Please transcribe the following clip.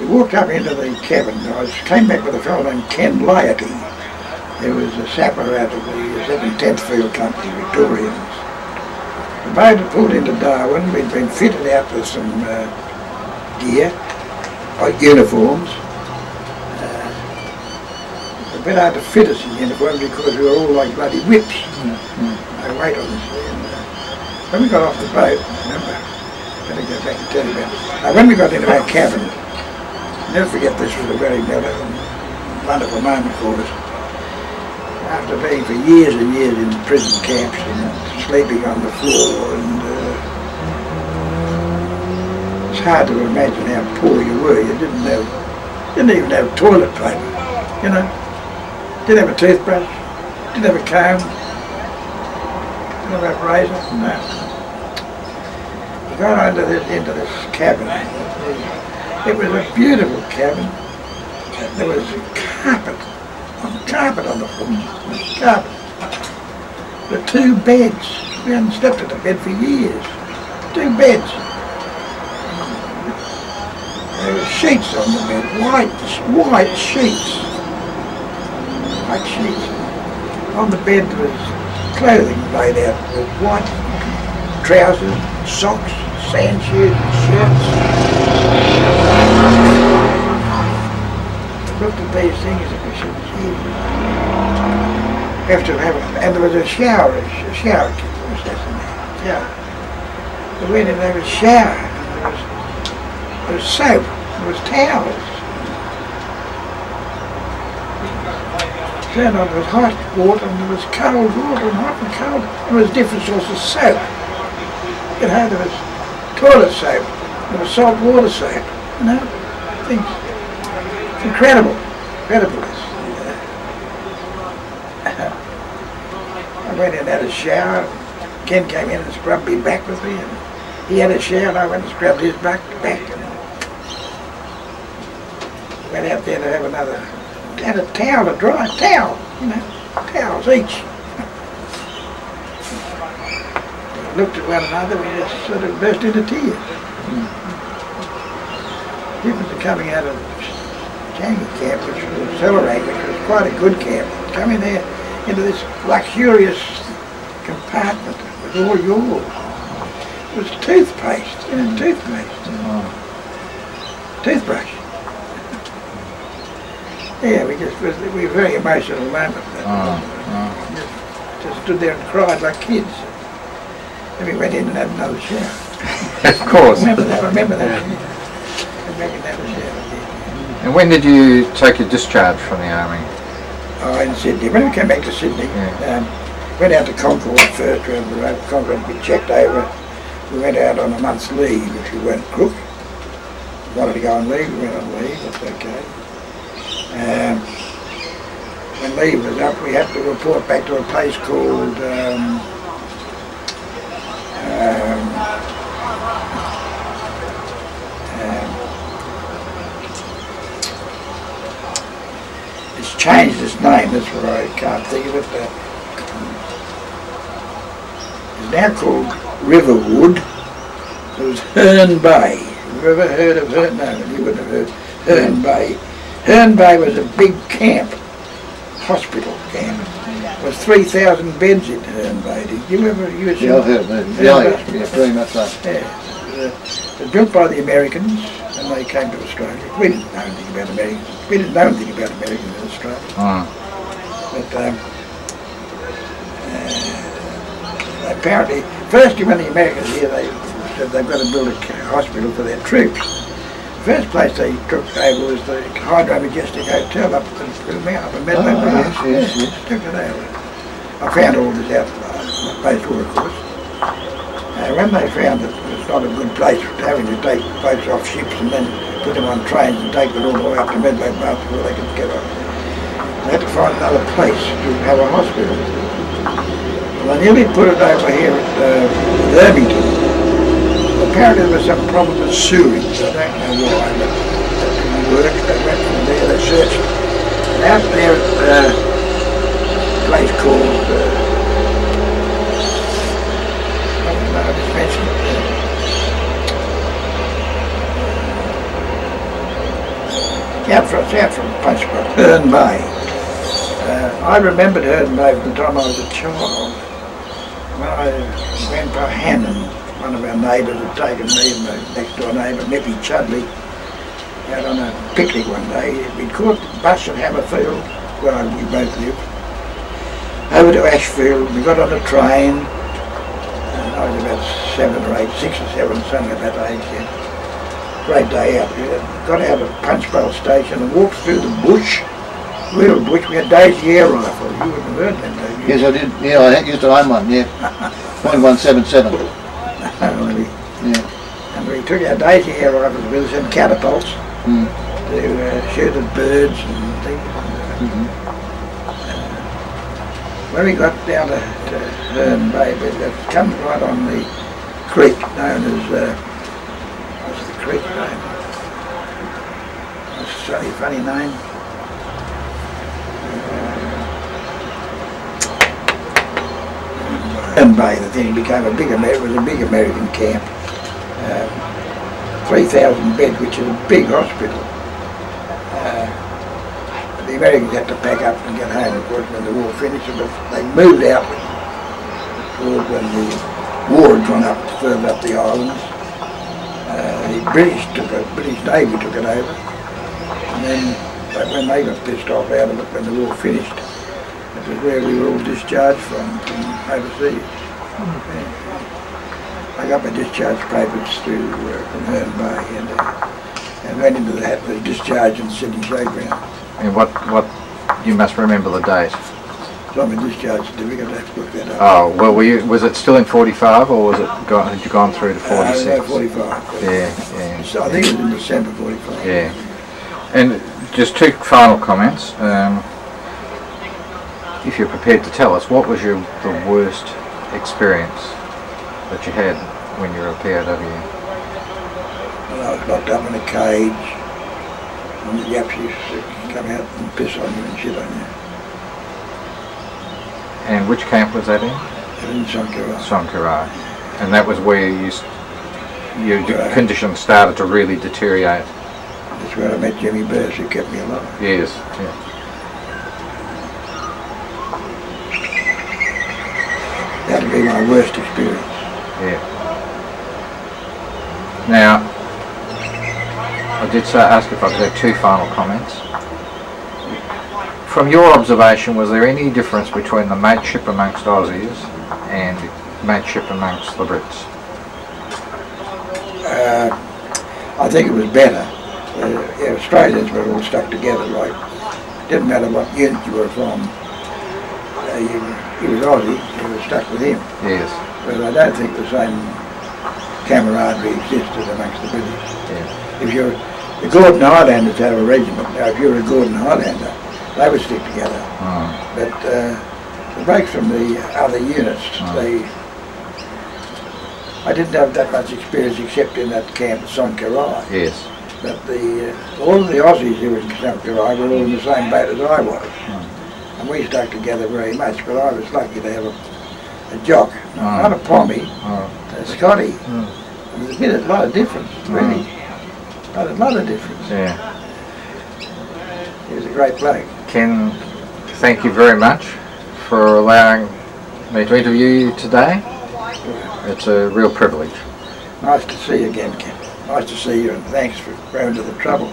We walked up into the cabin. Came back with a fellow named KenGray, who was a sapper out of the 2nd 10th Field Company, Victorians. The boat had pulled into Darwin. We'd been fitted out with some gear, like uniforms. It was a bit hard to fit us in uniform because we were all like bloody whips. No weight on us. When we got off the boat, remember, I'm going to go back and tell you about it. When we got into our cabin, never forget, this was a very wonderful moment for us. After being for years and years in prison camps and sleeping on the floor, and it's hard to imagine how poor you were. You didn't even have toilet paper, you know. Didn't have a toothbrush, didn't have a comb, didn't have a razor, no. You got into this cabin. It was a beautiful cabin. There was a carpet on the floor. Carpet. The 2 beds. We hadn't slept in a bed for years. 2 beds. There were sheets on the bed. White sheets. White sheets. On the bed there was clothing laid out with white trousers, socks, sand shoes and shirts. I looked at these things and I said, gee, have to have it. And there was a shower kit. What's that in there? Yeah. We went in there was a shower. There was soap. There was towels. Then there was hot water and there was cold water and hot and cold. There was different sorts of soap. You know, there was toilet soap. There was salt water soap. You know, things. It's incredible. Incredible. I went in and had a shower. Ken came in and scrubbed me back with me. And he had a shower and I went and scrubbed his back. And went out there to have another. Had a towel, a dry towel, you know, towels each. We looked at one another, we just sort of burst into tears. People were coming out of Changi camp, which was Accelerate, which was quite a good camp, coming there into this luxurious compartment with all yours. It was toothpaste, you know, toothbrush. Yeah, we were very emotional moment. Just stood there and cried like kids. Then we went in and had another shower. Of course. I remember that. And when did you take your discharge from the army? Oh, in Sydney. When we came back to Sydney, went out to Concord first, around the road. Concord, we checked over. We went out on a month's leave if we weren't crook. We wanted to go on leave, we went on leave, that's okay. When leave was up, we had to report back to a place called it's changed its name, that's what I can't think of it. It's now called Riverwood. It was Herne Bay. Have you ever heard of Herne? No, you wouldn't have heard Herne Bay. Herne Bay was a big camp, hospital camp. There was 3,000 beds in Herne Bay. Did you ever? Yeah, I've heard of that. Yeah, very much so. Yeah. It was built by the Americans and they came to Australia. We didn't know anything about Americans. We didn't know anything about Americans in Australia. But apparently, first when the Americans here, they said they've got to build a hospital for their troops. The first place they took over was the Hydro Majestic Hotel up in Medway Branch. Yes. Took it over. I found all this out before, of course. When they found that it was not a good place having to take boats off ships and then put them on trains and take them all the way up to Medway Branch before they could get off, they had to find another place to have a hospital. Well, they nearly put it over here at Irvington. Apparently there was some problem with sewage. I don't know why, but that didn't work. They went from there, they searched. And out there at a place called, I don't know, I just mentioned it. Out from Punchbowl, Herne Bay. I remembered Herne Bay from the time I was a child. When I went by Hannon, one of our neighbours had taken me and my next door neighbour, Nippy Chudley, out on a picnic one day. We'd caught the bus at Hammerfield, where we both lived, over to Ashfield. We got on a train, and I was about 7 or 8, 6 or 7, something about that age then. Great day out. We got out of Punchbowl Station and walked through the bush, real bush. We had Daisy air rifles. You wouldn't have heard them, did you? Yes, I did. Yeah, I used to own one, yeah. .177. Yeah. And we took our Daisy air rifles with us and catapults to shoot at birds and things. When we got down to Herne Bay, it comes right on the creek known as, what's the creek name? It's a funny name. Herne Bay, the thing became a big American camp. 3,000 beds, which is a big hospital. The Americans had to pack up and get home, of course, when the war finished, but they moved out when the war had gone up further up the islands. The British Navy took it over, and then when they got pissed off out of it when the war finished, it was where we were all discharged from overseas. I got my discharge papers through from Herne Bay and went into the discharge in Sydney Showground. And what you must remember the date. It's on my discharge certificate, I have to look that up. Oh, well, was it still in 45 or was it had you gone through to 46? No, 45. Yeah. So I think it was in December 45. Yeah. And just two final comments. If you're prepared to tell us, what was the worst experience that you had when you were a POW? Well, I was locked up in a cage, and the Yaps used to come out and piss on you and shit on you. And which camp was that in? In Sonkarai. Sonkarai. And that was where your conditions started to really deteriorate. That's where I met Jimmy Burrs, who kept me alive. Yes. Yeah. That would be my worst experience. Yeah. Now, I did ask if I could have two final comments. From your observation, was there any difference between the mateship amongst Aussies and mateship amongst the Brits? I think it was better. Australians were all stuck together, like, didn't matter what unit you were from. He was Aussie, you were stuck with him. Yes. But I don't think the same camaraderie existed amongst the British. Yeah. The Gordon Highlanders had a regiment. Now, if you were a Gordon Highlander, they would stick together. But the breaks from the other units, I didn't have that much experience except in that camp at Sonkarai. Yes. But all of the Aussies who were in Sonkarai were all in the same boat as I was. And we stuck together very much, but I was lucky to have a jock, not a pommy, a Scotty. There's a lot of difference, really. A lot of difference. Yeah. He was a great bloke. Ken, thank you very much for allowing me to interview you today. It's a real privilege. Nice to see you again, Ken. Nice to see you, and thanks for going to the trouble.